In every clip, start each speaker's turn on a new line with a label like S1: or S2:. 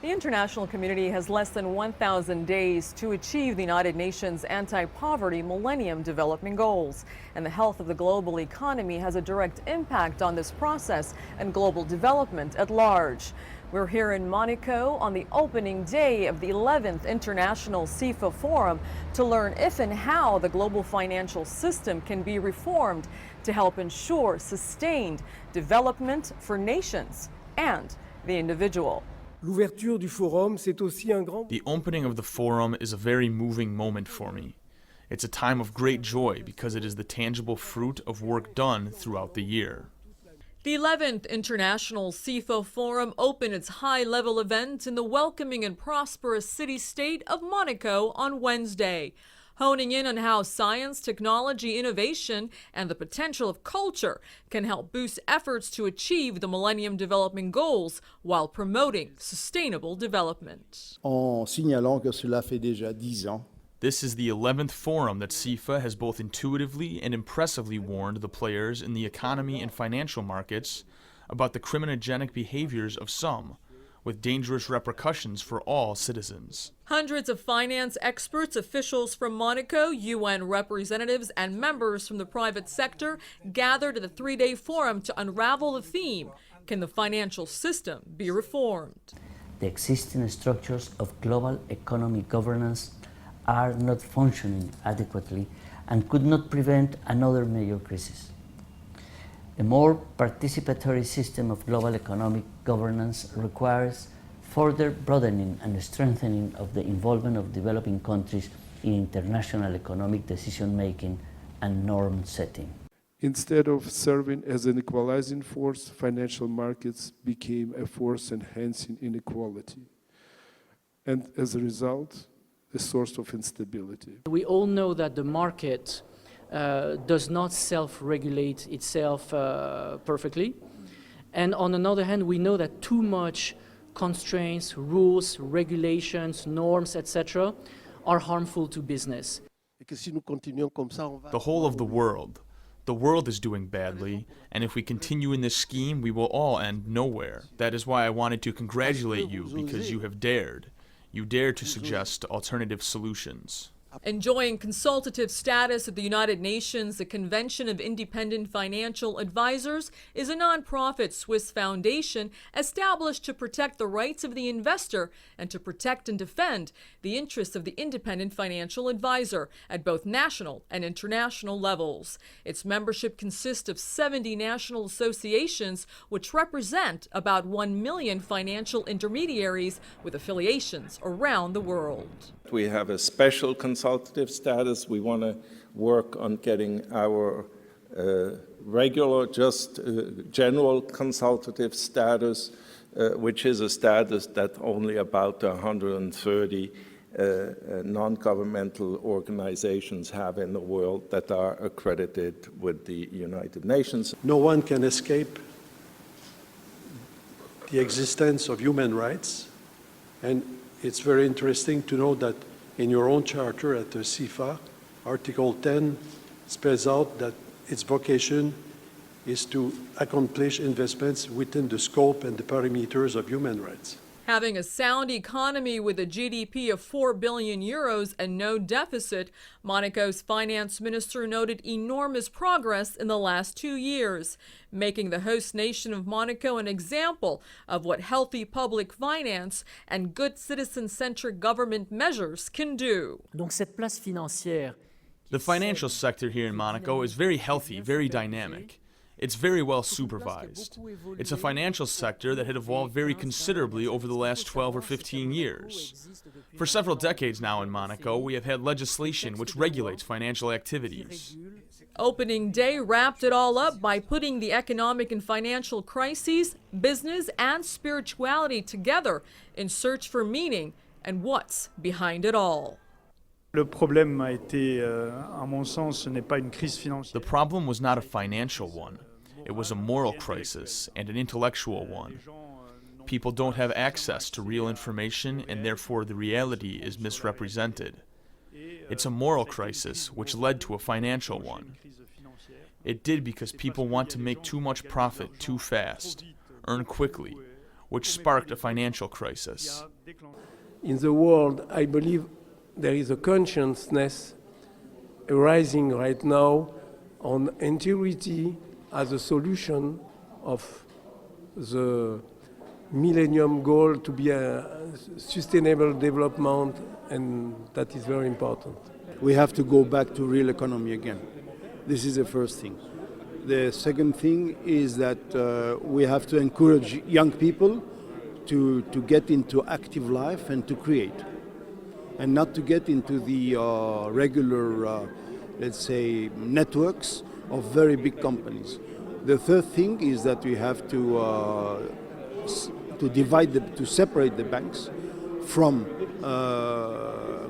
S1: The international community has less than 1,000 days to achieve the United Nations anti-poverty Millennium Development Goals. And the health of the global economy has a direct impact on this process and global development at large. We're here in Monaco on the opening day of the 11th International CIFA Forum to learn if and how the global financial system can be reformed to help ensure sustained development for nations and the individual.
S2: The opening of the forum is a very moving moment for me. It's a time of great joy because it is the tangible fruit of work done throughout the year.
S1: The 11th International CIFA Forum opened its high-level event in the welcoming and prosperous city-state of Monaco on Wednesday, honing in on how science, technology, innovation, and the potential of culture can help boost efforts to achieve the Millennium Development Goals while promoting sustainable development.
S3: En signalant que cela fait déjà 10 ans.
S2: This is the 11th forum that CIFA has both intuitively and impressively warned the players in the economy and financial markets about the criminogenic behaviors of some, with dangerous repercussions for all citizens.
S1: Hundreds of finance experts, officials from Monaco, UN representatives, and members from the private sector gathered at the three-day forum to unravel the theme, can the financial system be reformed?
S4: The existing structures of global economic governance are not functioning adequately and could not prevent another major crisis. A more participatory system of global economic governance requires further broadening and strengthening of the involvement of developing countries in international economic decision-making and norm setting.
S5: Instead of serving as an equalizing force, financial markets became a force enhancing inequality, and as a result, a source of instability.
S6: We all know that the market does not self-regulate itself perfectly. And on another hand, we know that too much constraints, rules, regulations, norms, etc. are harmful to business.
S2: The whole of the world is doing badly, and if we continue in this scheme, we will all end nowhere. That is why I wanted to congratulate you, because you have dared. You dare to suggest alternative solutions.
S1: Enjoying consultative status at the United Nations, the Convention of Independent Financial Advisors is a nonprofit Swiss foundation established to protect the rights of the investor and to protect and defend the interests of the independent financial advisor at both national and international levels. Its membership consists of 70 national associations, which represent about 1 million financial intermediaries with affiliations around the world.
S7: We have a special consultative status. We want to work on getting our regular, general consultative status, which is a status that only about 130 non-governmental organizations have in the world that are accredited with the United Nations.
S8: No one can escape the existence of human rights, and it's very interesting to know that in your own charter at the CIFA, Article 10 spells out that its vocation is to accomplish investments within the scope and the parameters of human rights.
S1: Having a sound economy with a GDP of 4 billion euros and no deficit, Monaco's finance minister noted enormous progress in the last 2 years, making the host nation of Monaco an example of what healthy public finance and good citizen-centric government measures can do.
S6: Donc cette place financière.
S2: The financial sector here in Monaco is very healthy, very dynamic. It's very well supervised. It's a financial sector that had evolved very considerably over the last 12 or 15 years. For several decades now in Monaco, we have had legislation which regulates financial activities.
S1: Opening day wrapped it all up by putting the economic and financial crises, business, and spirituality together in search for meaning and what's behind it all.
S9: Le problème a été, à mon sens, ce n'est pas une crise financière.
S2: The problem was not a financial one. It was a moral crisis and an intellectual one. People don't have access to real information, and therefore the reality is misrepresented. It's a moral crisis which led to a financial one. It did because people want to make too much profit too fast, earn quickly, which sparked a financial crisis.
S10: In the world, I believe there is a consciousness arising right now on integrity as a solution of the Millennium Goal to be a sustainable development, and that is very important.
S3: We have to go back to real economy again. This is the first thing. The second thing is that we have to encourage young people to get into active life and to create, and not to get into the regular, let's say, networks of very big companies. The third thing is that we have to separate the banks from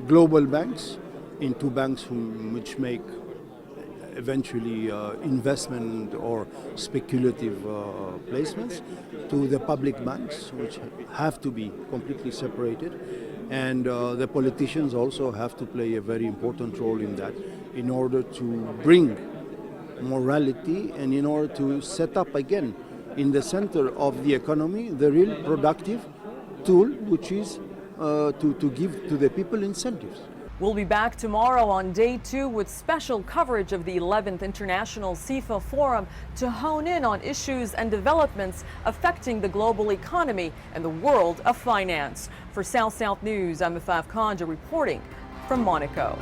S3: global banks into banks which make eventually investment or speculative placements, to the public banks, which have to be completely separated. And the politicians also have to play a very important role in that, in order to bring morality and in order to set up again in the center of the economy the real productive tool, which is to give to the people incentives.
S1: We'll be back tomorrow on day 2 with special coverage of the 11th International CIFA Forum to hone in on issues and developments affecting the global economy and the world of finance. For South News, I'm Afaf Kanja reporting from Monaco.